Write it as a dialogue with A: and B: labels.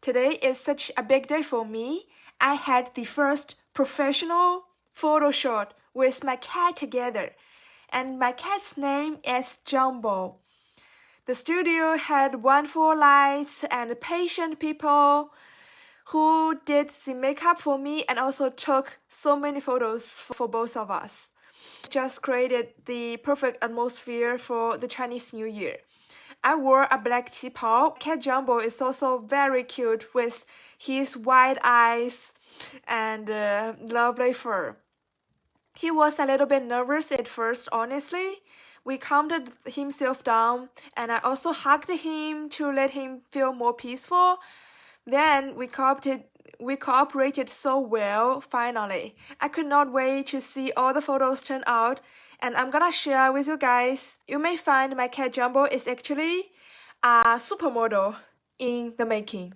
A: Today is such a big day for me. I had the first professional photo shoot with my cat together, and my cat's name is Jumbo. The studio had wonderful lights and patient people who did the makeup for me and also took so many photos for both of us. Just created the perfect atmosphere for the Chinese New Year. I wore a black qipao. Cat Jumbo is also very cute with his wide eyes and lovely fur. He was a little bit nervous at first, honestly. We calmed himself down, and I also hugged him to let him feel more peaceful. Then we cooperated so well, finally. I could not wait to see all the photos turn out, and I'm gonna share with you guys. You may find my cat Jumbo is actually a supermodel in the making.